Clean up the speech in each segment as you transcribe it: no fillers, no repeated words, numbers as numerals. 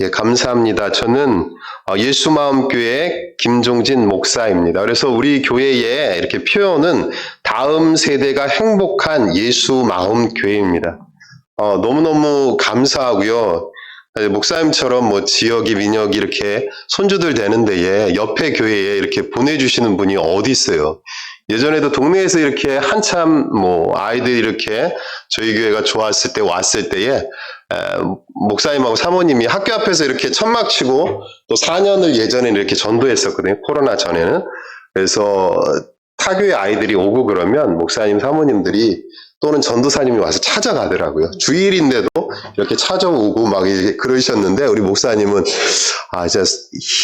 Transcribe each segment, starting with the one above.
예, 감사합니다. 저는 예수마음교회 김종진 목사입니다. 그래서 우리 교회의 이렇게 표현은 다음 세대가 행복한 예수마음교회입니다. 너무너무 감사하고요. 목사님처럼 뭐 지역이 민혁이 이렇게 손주들 되는데 옆에 교회에 이렇게 보내주시는 분이 어디 있어요? 예전에도 동네에서 이렇게 한참 아이들이 이렇게 저희 교회가 좋았을 때 왔을 때에 목사님하고 사모님이 학교 앞에서 이렇게 천막 치고 또 4년을 예전에는 이렇게 전도했었거든요. 코로나 전에는. 그래서 타교의 아이들이 오고 그러면 목사님 사모님들이 또는 전도사님이 와서 찾아가더라고요. 주일인데도 이렇게 찾아오고 막 이렇게 그러셨는데 우리 목사님은 진짜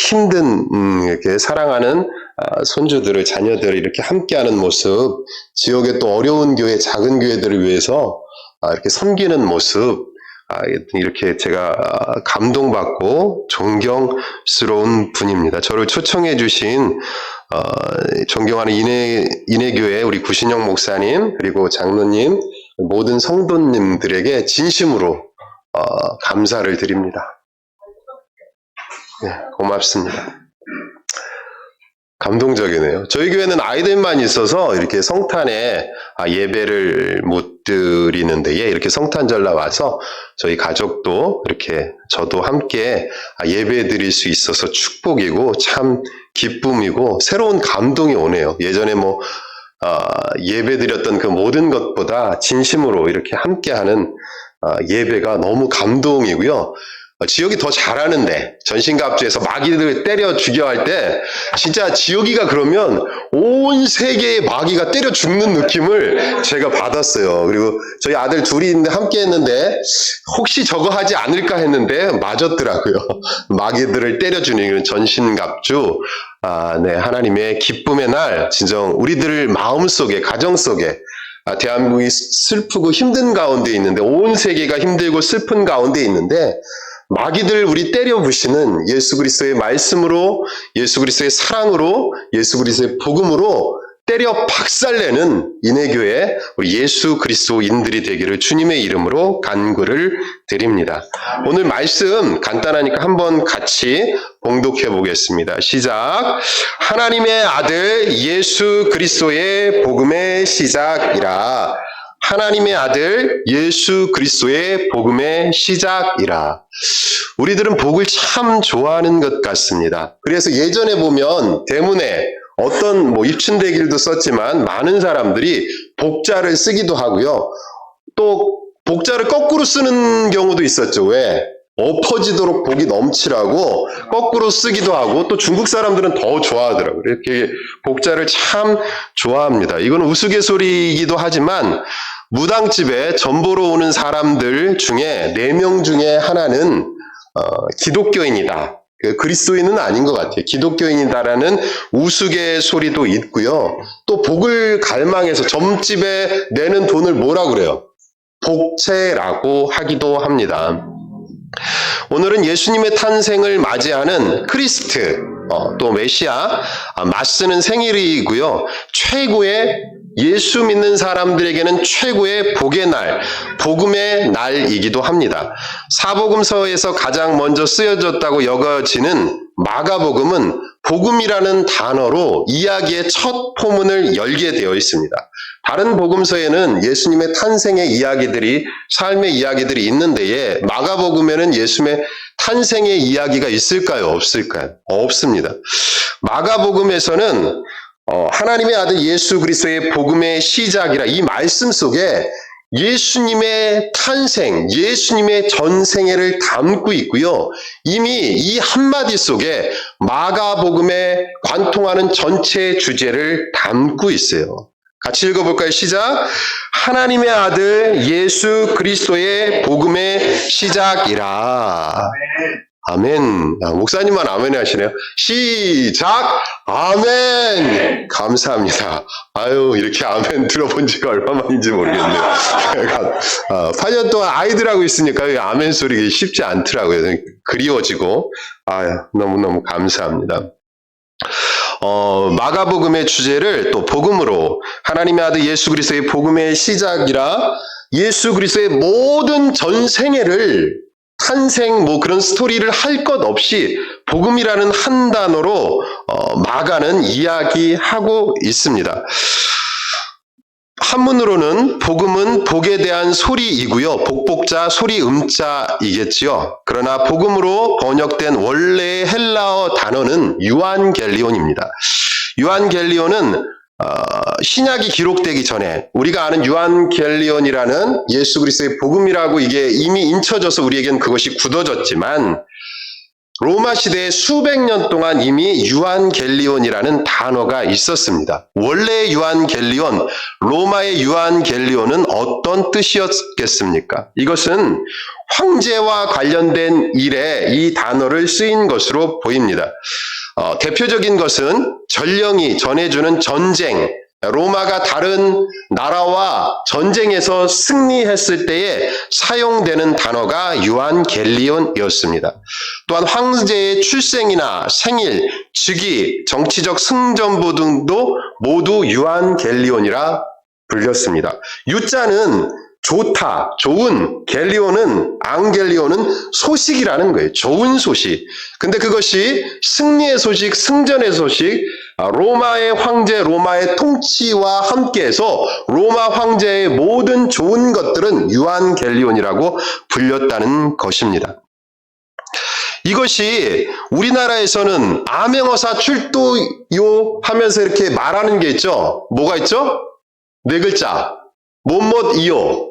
힘든 이렇게 사랑하는 손주들을 자녀들을 이렇게 함께하는 모습, 지역의 또 어려운 교회, 작은 교회들을 위해서 이렇게 섬기는 모습, 이렇게 제가 감동받고 존경스러운 분입니다. 저를 초청해 주신 존경하는 인해교회 우리 구신영 목사님 그리고 장로님 모든 성도님들에게 진심으로 감사를 드립니다. 네, 고맙습니다. 감동적이네요. 저희 교회는 아이들만 있어서 이렇게 성탄에 예배를 못 드리는데 이렇게 성탄절날 와서 저희 가족도 이렇게 저도 함께 예배 드릴 수 있어서 축복이고 참 기쁨이고 새로운 감동이 오네요. 예전에 예배 드렸던 그 모든 것보다 진심으로 이렇게 함께하는 예배가 너무 감동이고요. 지역이 더 잘하는데 전신갑주에서 마귀들을 때려 죽여 할 때 진짜 지역이가 그러면 온 세계의 마귀가 때려 죽는 느낌을 제가 받았어요. 그리고 저희 아들 둘이 있는데 함께 했는데 혹시 저거 하지 않을까 했는데 맞았더라고요. 마귀들을 때려 주는 전신갑주. 네, 하나님의 기쁨의 날 진정 우리들 마음속에 가정 속에 대한민국이 슬프고 힘든 가운데 있는데 온 세계가 힘들고 슬픈 가운데 있는데 마귀들 우리 때려 부시는 예수 그리스도의 말씀으로 예수 그리스도의 사랑으로 예수 그리스도의 복음으로 때려 박살내는 인해교회 우리 예수 그리스도인들이 되기를 주님의 이름으로 간구를 드립니다. 오늘 말씀 간단하니까 한번 같이 봉독해 보겠습니다. 시작. 하나님의 아들 예수 그리스도의 복음의 시작이라. 하나님의 아들 예수 그리스도의 복음의 시작이라. 우리들은 복을 참 좋아하는 것 같습니다. 그래서 예전에 보면 대문에 어떤 입춘대길도 썼지만 많은 사람들이 복자를 쓰기도 하고요. 또 복자를 거꾸로 쓰는 경우도 있었죠. 왜? 엎어지도록 복이 넘치라고 거꾸로 쓰기도 하고 또 중국 사람들은 더 좋아하더라고요. 이렇게 복자를 참 좋아합니다. 이건 우스갯소리이기도 하지만 무당집에 전보러 오는 사람들 중에 4명 중에 하나는 기독교인이다. 그리스도인은 아닌 것 같아요. 기독교인이다라는 우스갯소리도 있고요. 또 복을 갈망해서 점집에 내는 돈을 뭐라 그래요? 복채라고 하기도 합니다. 오늘은 예수님의 탄생을 맞이하는 크리스트, 또 메시아, 맞쓰는 생일이고요. 최고의 예수 믿는 사람들에게는 최고의 복의 날, 복음의 날이기도 합니다. 사복음서에서 가장 먼저 쓰여졌다고 여겨지는 마가복음은 복음이라는 단어로 이야기의 첫 포문을 열게 되어 있습니다. 다른 복음서에는 예수님의 탄생의 이야기들이, 삶의 이야기들이 있는데 마가복음에는 예수님의 탄생의 이야기가 있을까요? 없을까요? 없습니다. 마가복음에서는 하나님의 아들 예수 그리스도의 복음의 시작이라 이 말씀 속에 예수님의 탄생, 예수님의 전생애를 담고 있고요. 이미 이 한마디 속에 마가복음에 관통하는 전체 주제를 담고 있어요. 같이 읽어볼까요? 시작. 하나님의 아들 예수 그리스도의 복음의 시작이라. 아멘. 목사님만 아멘 하시네요. 시작. 아멘. 감사합니다. 이렇게 아멘 들어본 지가 얼마만인지 모르겠네요. 8년 동안 아이들하고 있으니까 아멘 소리가 쉽지 않더라고요. 그리워지고. 너무너무 감사합니다. 마가복음의 주제를 또 복음으로 하나님의 아들 예수 그리스도의 복음의 시작이라 예수 그리스도의 모든 전생애를 탄생 뭐 그런 스토리를 할 것 없이 복음이라는 한 단어로 마가는 이야기하고 있습니다. 한문으로는 복음은 복에 대한 소리이고요. 복복자 소리 음자이겠지요. 그러나 복음으로 번역된 원래의 헬라어 단어는 유한겔리온입니다. 유한겔리온은 신약이 기록되기 전에 우리가 아는 유한겔리온이라는 예수 그리스도의 복음이라고 이게 이미 인쳐져서 우리에겐 그것이 굳어졌지만 로마 시대에 수백 년 동안 이미 유한겔리온이라는 단어가 있었습니다. 원래의 유한겔리온, 로마의 유한겔리온은 어떤 뜻이었겠습니까? 이것은 황제와 관련된 일에 이 단어를 쓰인 것으로 보입니다. 대표적인 것은 전령이 전해주는 전쟁, 로마가 다른 나라와 전쟁에서 승리했을 때에 사용되는 단어가 유한겔리온이었습니다. 또한 황제의 출생이나 생일, 즉위, 정치적 승전보 등도 모두 유한겔리온이라 불렸습니다. 유자는 좋다, 좋은, 겔리온은, 앙겔리온은 소식이라는 거예요. 좋은 소식. 근데 그것이 승리의 소식, 승전의 소식, 로마의 황제, 로마의 통치와 함께해서 로마 황제의 모든 좋은 것들은 유한겔리온이라고 불렸다는 것입니다. 이것이 우리나라에서는 암행어사 출도요 하면서 이렇게 말하는 게 있죠. 뭐가 있죠? 네 글자. 못못이요.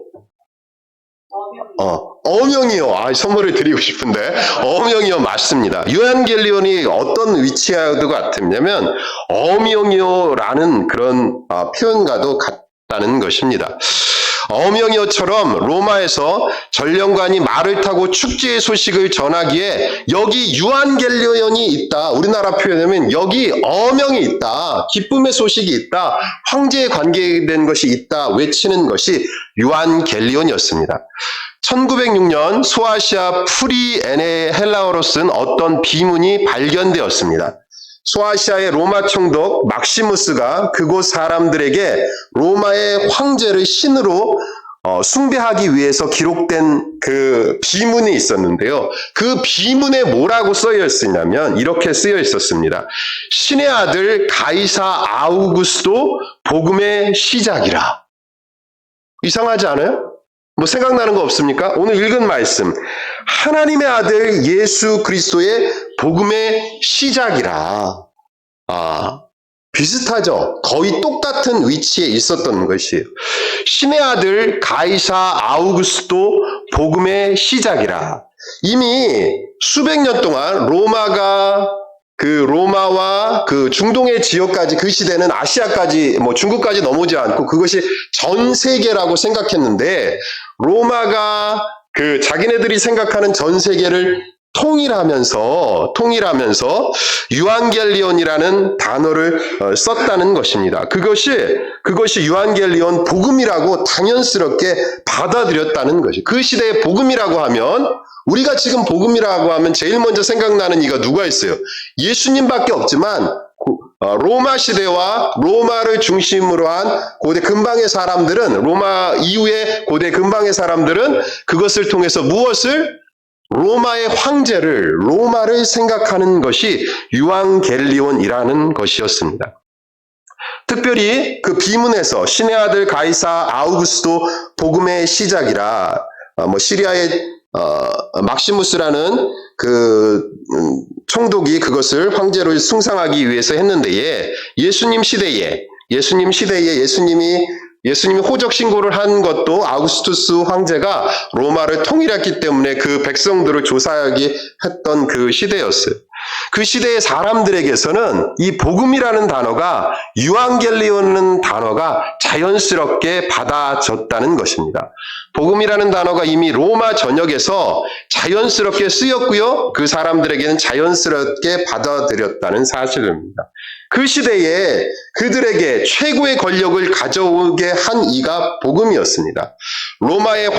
어명이요. 선물을 드리고 싶은데 어명이요 맞습니다. 유한겔리온이 어떤 위치와도 같으냐면 어명이요라는 그런 표현과도 같다는 것입니다. 어명이요처럼 로마에서 전령관이 말을 타고 축제의 소식을 전하기에 여기 유한겔리온이 있다. 우리나라 표현하면 여기 어명이 있다. 기쁨의 소식이 있다. 황제에 관계된 것이 있다. 외치는 것이 유한겔리온이었습니다. 1906년 소아시아 프리에네 헬라어로 쓴 어떤 비문이 발견되었습니다. 소아시아의 로마 총독 막시무스가 그곳 사람들에게 로마의 황제를 신으로 숭배하기 위해서 기록된 그 비문이 있었는데요. 그 비문에 뭐라고 쓰여 있었냐면 이렇게 쓰여 있었습니다. 신의 아들 가이사 아우구스도 복음의 시작이라. 이상하지 않아요? 뭐 생각나는 거 없습니까? 오늘 읽은 말씀. 하나님의 아들 예수 그리스도의 복음의 시작이라. 비슷하죠? 거의 똑같은 위치에 있었던 것이에요. 신의 아들 가이사 아우구스도 복음의 시작이라. 이미 수백 년 동안 로마와 그 중동의 지역까지 그 시대는 아시아까지 중국까지 넘어오지 않고 그것이 전 세계라고 생각했는데 로마가 그 자기네들이 생각하는 전 세계를 통일하면서 유한겔리온이라는 단어를 썼다는 것입니다. 그것이 유한겔리온 복음이라고 당연스럽게 받아들였다는 것이죠. 그 시대의 복음이라고 하면 우리가 지금 복음이라고 하면 제일 먼저 생각나는 이가 누가 있어요? 예수님밖에 없지만 로마 시대와 로마를 중심으로 한 고대 근방의 사람들은 로마 이후의 고대 근방의 사람들은 그것을 통해서 무엇을? 로마의 황제를 로마를 생각하는 것이 유한겔리온이라는 것이었습니다. 특별히 그 비문에서 신의 아들 가이사 아우구스도 복음의 시작이라 시리아의 막시무스라는 그 총독이 그것을 황제로 숭상하기 위해서 했는데 예수님 시대에 예수님이 호적 신고를 한 것도 아우구스투스 황제가 로마를 통일했기 때문에 그 백성들을 조사하게 했던 그 시대였어요. 그 시대의 사람들에게서는 이 복음이라는 단어가 유한겔리온이라는 단어가 자연스럽게 받아졌다는 것입니다. 복음이라는 단어가 이미 로마 전역에서 자연스럽게 쓰였고요. 그 사람들에게는 자연스럽게 받아들였다는 사실입니다. 그 시대에 그들에게 최고의 권력을 가져오게 한 이가 복음이었습니다. 로마의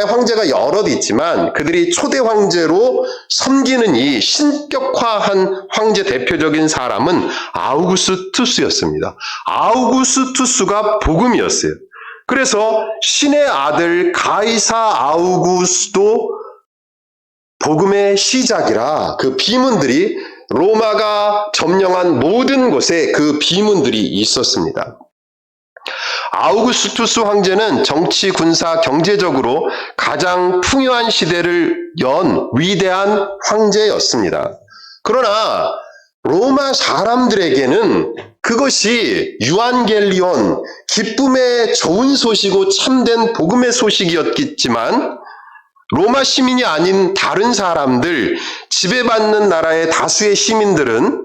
황제가 여럿 있지만 그들이 초대 황제로 섬기는 이 신격화한 황제 대표적인 사람은 아우구스투스였습니다. 아우구스투스가 복음이었어요. 그래서 신의 아들 가이사 아우구스도 복음의 시작이라 그 비문들이 로마가 점령한 모든 곳에 그 비문들이 있었습니다. 아우구스투스 황제는 정치, 군사, 경제적으로 가장 풍요한 시대를 연 위대한 황제였습니다. 그러나 로마 사람들에게는 그것이 유안겔리온, 기쁨의 좋은 소식이고 참된 복음의 소식이었겠지만 로마 시민이 아닌 다른 사람들, 지배받는 나라의 다수의 시민들은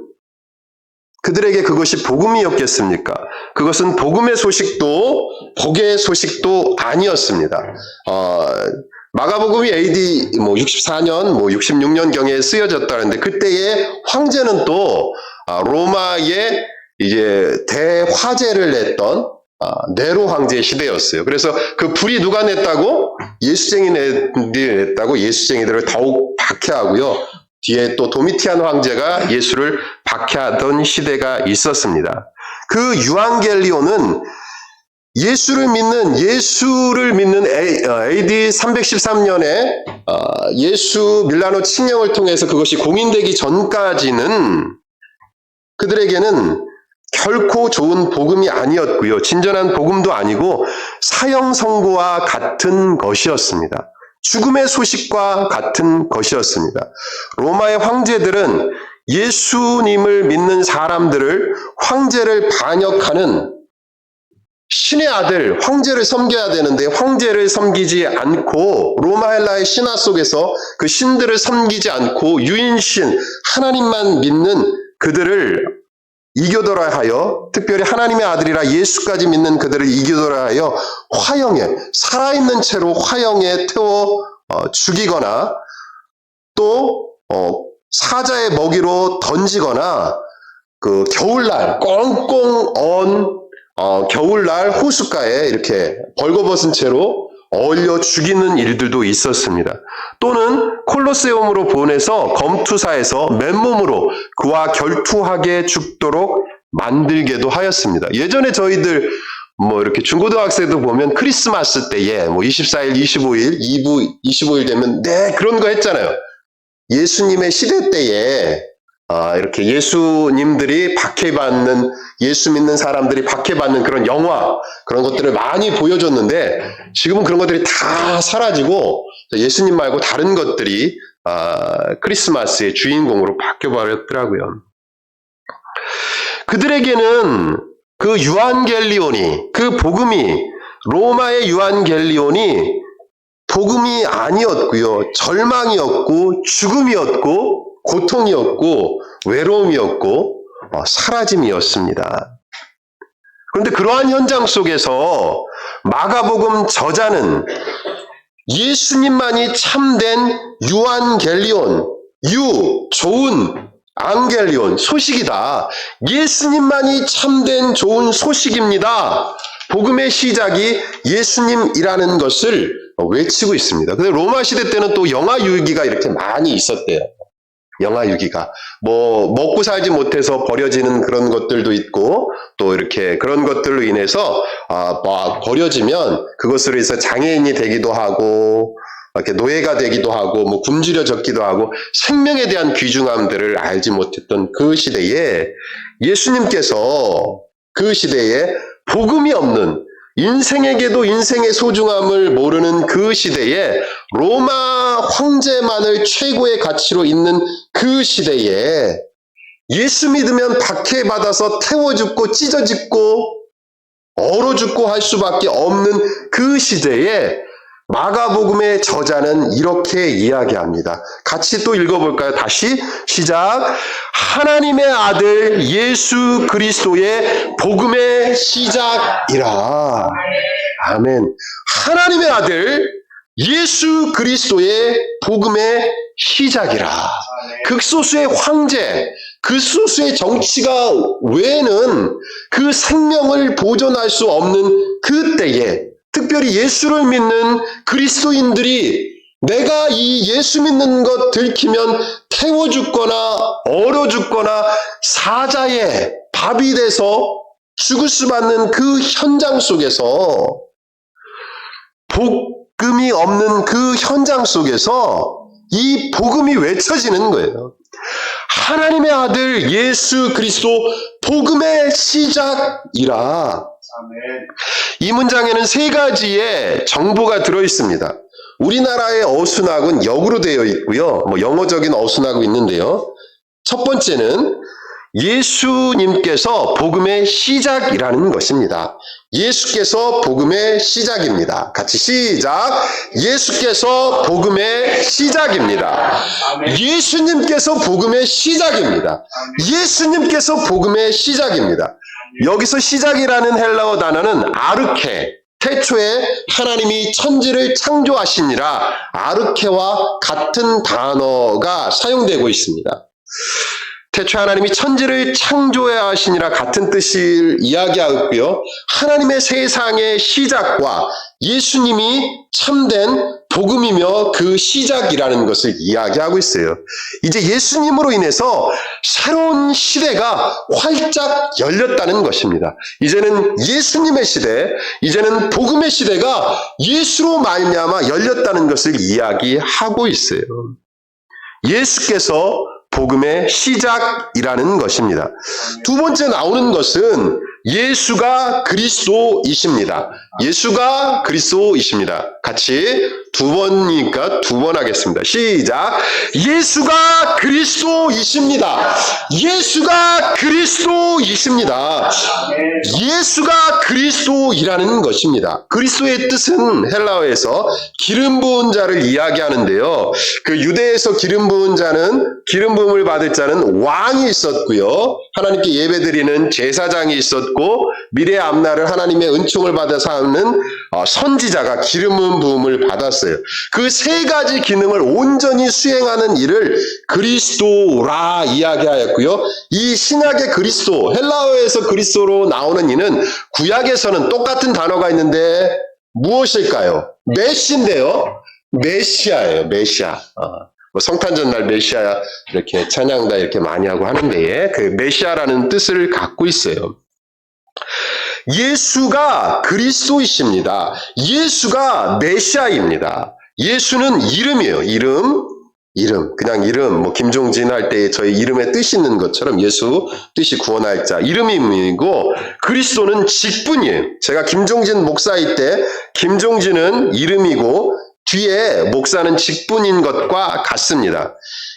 그들에게 그것이 복음이었겠습니까? 그것은 복음의 소식도 복의 소식도 아니었습니다. 마가복음이 AD 64년, 66년경에 쓰여졌다는데 그때의 황제는 또 로마의 이제 대화제를 냈던 네로 황제의 시대였어요. 그래서 그 불이 누가 냈다고? 예수쟁이들이 냈다고 예수쟁이들을 더욱 박해하고요. 뒤에 또 도미티안 황제가 예수를 박해하던 시대가 있었습니다. 그 유앙겔리온은 예수를 믿는 AD 313년에 예수 밀라노 칙령을 통해서 그것이 공인되기 전까지는 그들에게는 결코 좋은 복음이 아니었고요. 진전한 복음도 아니고 사형 선고와 같은 것이었습니다. 죽음의 소식과 같은 것이었습니다. 로마의 황제들은 예수님을 믿는 사람들을 황제를 반역하는 신의 아들, 황제를 섬겨야 되는데 황제를 섬기지 않고 로마 헬라의 신화 속에서 그 신들을 섬기지 않고 유인신, 하나님만 믿는 그들을 이교도라 하여, 특별히 하나님의 아들이라 예수까지 믿는 그들을 이교도라 하여 화형에, 살아있는 채로 화형에 태워 죽이거나 또 사자의 먹이로 던지거나 그 겨울날 꽁꽁 언 겨울날 호숫가에 이렇게 벌거벗은 채로 얼려 죽이는 일들도 있었습니다. 또는 콜로세움으로 보내서 검투사에서 맨몸으로 그와 결투하게 죽도록 만들게도 하였습니다. 예전에 저희들 이렇게 중고등학생도 보면 크리스마스 때에 24일, 25일, 25일 되면 그런 거 했잖아요. 예수님의 시대 때에 이렇게 예수님들이 박해받는, 예수 믿는 사람들이 박해받는 그런 영화, 그런 것들을 많이 보여줬는데 지금은 그런 것들이 다 사라지고 예수님 말고 다른 것들이 크리스마스의 주인공으로 바뀌어버렸더라고요. 그들에게는 그 유안겔리온이, 그 복음이, 로마의 유안겔리온이 복음이 아니었고요. 절망이었고 죽음이었고 고통이었고 외로움이었고 사라짐이었습니다. 그런데 그러한 현장 속에서 마가복음 저자는 예수님만이 참된 유안겔리온, 좋은 앙겔리온, 소식이다. 예수님만이 참된 좋은 소식입니다. 복음의 시작이 예수님이라는 것을 외치고 있습니다. 근데 로마 시대 때는 또 영아 유기가 이렇게 많이 있었대요. 영아 유기가. 먹고 살지 못해서 버려지는 그런 것들도 있고, 또 이렇게 그런 것들로 인해서, 버려지면 그것으로 해서 장애인이 되기도 하고, 이렇게 노예가 되기도 하고, 굶주려졌기도 하고, 생명에 대한 귀중함들을 알지 못했던 그 시대에 예수님께서 그 시대에 복음이 없는, 인생에게도 인생의 소중함을 모르는 그 시대에 로마 황제만을 최고의 가치로 있는 그 시대에 예수 믿으면 박해받아서 태워 죽고 찢어 죽고 얼어 죽고 할 수밖에 없는 그 시대에 마가복음의 저자는 이렇게 이야기합니다. 같이 또 읽어볼까요? 다시 시작. 하나님의 아들 예수 그리스도의 복음의 시작이라. 아멘. 하나님의 아들 예수 그리스도의 복음의 시작이라. 극소수의 황제, 극소수의 정치가 외에는 그 생명을 보존할 수 없는 그 때에 특별히 예수를 믿는 그리스도인들이 내가 이 예수 믿는 것 들키면 태워 죽거나 얼어 죽거나 사자의 밥이 돼서 죽을 수 받는 그 현장 속에서 복음이 없는 그 현장 속에서 이 복음이 외쳐지는 거예요. 하나님의 아들 예수 그리스도 복음의 시작이라. 이 문장에는 세 가지의 정보가 들어있습니다. 우리나라의 어순학은 역으로 되어 있고요. 영어적인 어순하고 있는데요. 첫 번째는 예수님께서 복음의 시작이라는 것입니다. 예수께서 복음의 시작입니다. 같이 시작. 예수께서 복음의 시작입니다. 예수님께서 복음의 시작입니다. 예수님께서 복음의 시작입니다. 여기서 시작이라는 헬라어 단어는 아르케, 태초에 하나님이 천지를 창조하시니라 아르케와 같은 단어가 사용되고 있습니다. 태초에 하나님이 천지를 창조하시니라 같은 뜻을 이야기하고요. 하나님의 세상의 시작과 예수님이 참된 복음이며 그 시작이라는 것을 이야기하고 있어요. 이제 예수님으로 인해서 새로운 시대가 활짝 열렸다는 것입니다. 이제는 예수님의 시대, 이제는 복음의 시대가 예수로 말미암아 열렸다는 것을 이야기하고 있어요. 예수께서 복음의 시작이라는 것입니다. 두 번째 나오는 것은 예수가 그리스도이십니다. 예수가 그리스도이십니다. 같이 두 번이니까 두 번 하겠습니다. 시작. 예수가 그리스도이십니다. 예수가 그리스도이십니다. 예수가 그리스도이라는 것입니다. 그리스도의 뜻은 헬라어에서 기름 부은 자를 이야기하는데요. 그 유대에서 기름 부은 자는 기름 부음을 받을 자는 왕이 있었고요. 하나님께 예배드리는 제사장이 있었고 미래의 앞날을 하나님의 은총을 받아서 하는 선지자가 기름 부음을 받았어요. 그 세 가지 기능을 온전히 수행하는 이를 그리스도라 이야기하였고요. 이 신약의 그리스도, 헬라어에서 그리스도로 나오는 이는 구약에서는 똑같은 단어가 있는데 무엇일까요? 메시인데요. 메시아예요. 메시아. 성탄절날 메시아 이렇게 찬양다 이렇게 많이 하고 하는데 그 메시아라는 뜻을 갖고 있어요. 예수가 그리스도이십니다. 예수가 메시아입니다. 예수는 이름이에요. 이름. 그냥 이름. 김종진 할 때 저희 이름에 뜻이 있는 것처럼 예수, 뜻이 구원할 자. 이름이고 그리스도는 직분이에요. 제가 김종진 목사일 때 김종진은 이름이고 뒤에 목사는 직분인 것과 같습니다.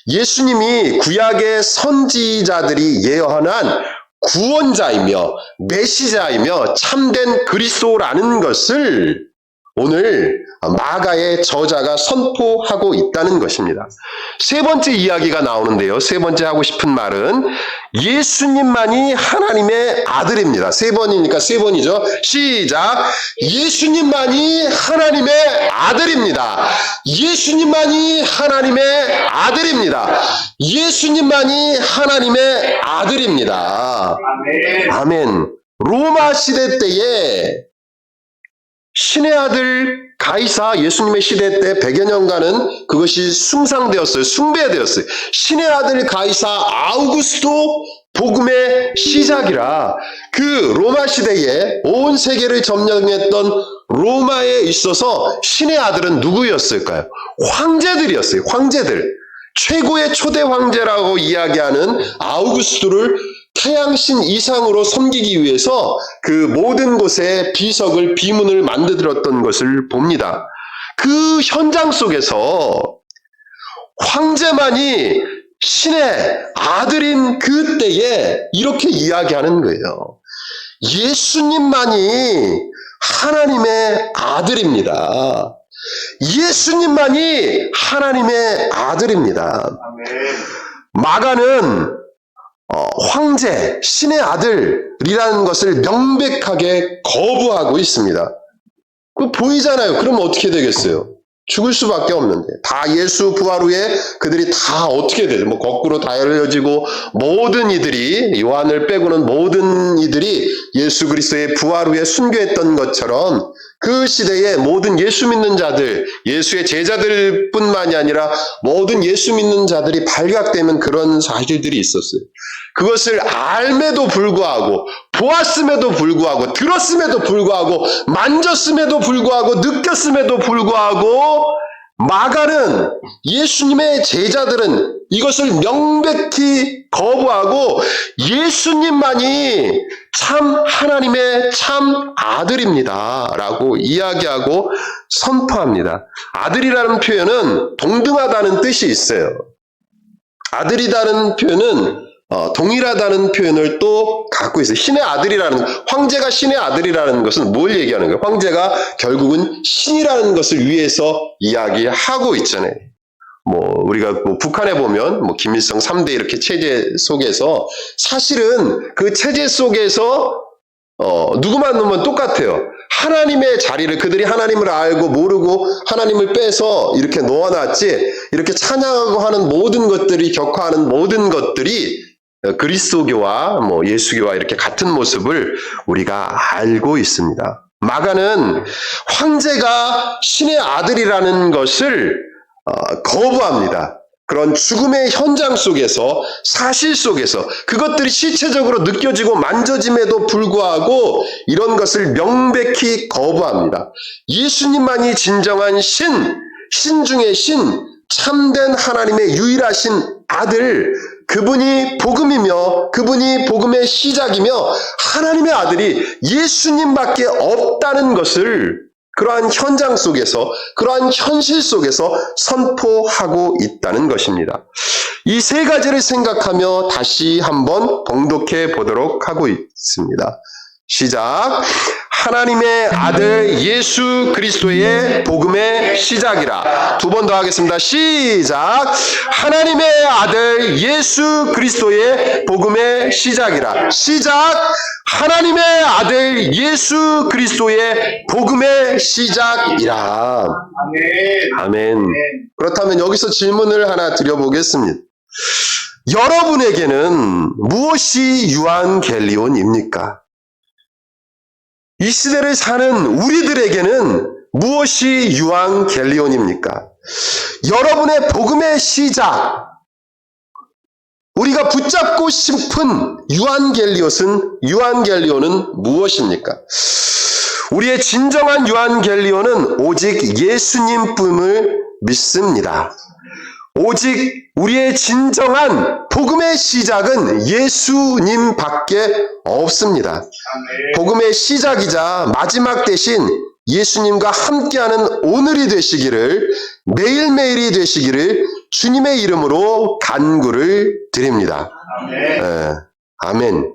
예수님이 구약의 선지자들이 예언한 구원자이며 메시자이며 참된 그리스도라는 것을 오늘 마가의 저자가 선포하고 있다는 것입니다. 세 번째 이야기가 나오는데요. 세 번째 하고 싶은 말은 예수님만이 하나님의 아들입니다. 세 번이니까 세 번이죠. 시작. 예수님만이 하나님의 아들입니다. 예수님만이 하나님의 아들입니다. 예수님만이 하나님의 아들입니다. 아멘. 로마 시대 때에 신의 아들 가이사 예수님의 시대 때 100여 년간은 그것이 숭상되었어요. 숭배되었어요. 신의 아들 가이사 아우구스도 복음의 시작이라 그 로마 시대에 온 세계를 점령했던 로마에 있어서 신의 아들은 누구였을까요? 황제들이었어요. 황제들. 최고의 초대 황제라고 이야기하는 아우구스도를 태양신 이상으로 섬기기 위해서 그 모든 곳에 비석을 비문을 만들었던 것을 봅니다. 그 현장 속에서 황제만이 신의 아들인 그때에 이렇게 이야기하는 거예요. 예수님만이 하나님의 아들입니다. 예수님만이 하나님의 아들입니다. 마가는 황제, 신의 아들이라는 것을 명백하게 거부하고 있습니다. 그거 보이잖아요. 그럼 어떻게 되겠어요? 죽을 수밖에 없는데. 다 예수 부활 후에 그들이 다 어떻게 되죠? 거꾸로 다 열려지고 모든 이들이, 요한을 빼고는 모든 이들이 예수 그리스도의 부활 후에 순교했던 것처럼 그 시대에 모든 예수 믿는 자들, 예수의 제자들 뿐만이 아니라 모든 예수 믿는 자들이 발각되면 그런 사실들이 있었어요. 그것을 알매도 불구하고, 보았음에도 불구하고, 들었음에도 불구하고, 만졌음에도 불구하고, 느꼈음에도 불구하고, 마가는 예수님의 제자들은 이것을 명백히 거부하고 예수님만이 참 하나님의 참 아들입니다 라고 이야기하고 선포합니다. 아들이라는 표현은 동등하다는 뜻이 있어요. 아들이라는 표현은 동일하다는 표현을 또 갖고 있어요. 신의 아들이라는, 황제가 신의 아들이라는 것은 뭘 얘기하는 거예요? 황제가 결국은 신이라는 것을 위해서 이야기하고 있잖아요. 우리가 북한에 보면 김일성 3대 이렇게 체제 속에서 사실은 그 체제 속에서 누구만 놓으면 똑같아요. 하나님의 자리를 그들이 하나님을 알고 모르고 하나님을 빼서 이렇게 놓아놨지, 이렇게 찬양하고 하는 모든 것들이, 격화하는 모든 것들이 그리스도교와 예수교와 이렇게 같은 모습을 우리가 알고 있습니다. 마가는 황제가 신의 아들이라는 것을 거부합니다. 그런 죽음의 현장 속에서, 사실 속에서 그것들이 실체적으로 느껴지고 만져짐에도 불구하고 이런 것을 명백히 거부합니다. 예수님만이 진정한 신 중의 신, 참된 하나님의 유일하신 아들, 그분이 복음이며 그분이 복음의 시작이며 하나님의 아들이 예수님밖에 없다는 것을 그러한 현장 속에서, 그러한 현실 속에서 선포하고 있다는 것입니다. 이 세 가지를 생각하며 다시 한번 봉독해 보도록 하고 있습니다. 시작. 하나님의 아들 예수 그리스도의 복음의 시작이라. 두 번 더 하겠습니다. 시작. 하나님의 아들 예수 그리스도의 복음의 시작이라. 시작. 하나님의 아들 예수 그리스도의 복음의 시작이라. 아멘. 그렇다면 여기서 질문을 하나 드려보겠습니다. 여러분에게는 무엇이 유한겔리온입니까? 이 시대를 사는 우리들에게는 무엇이 유한겔리온입니까? 여러분의 복음의 시작, 우리가 붙잡고 싶은 유한겔리온은 무엇입니까? 우리의 진정한 유한겔리온은 오직 예수님뿐을 믿습니다. 오직 우리의 진정한 복음의 시작은 예수님밖에 없습니다. 복음의 시작이자 마지막 대신 예수님과 함께하는 오늘이 되시기를, 매일매일이 되시기를 주님의 이름으로 간구를 드립니다. 아멘.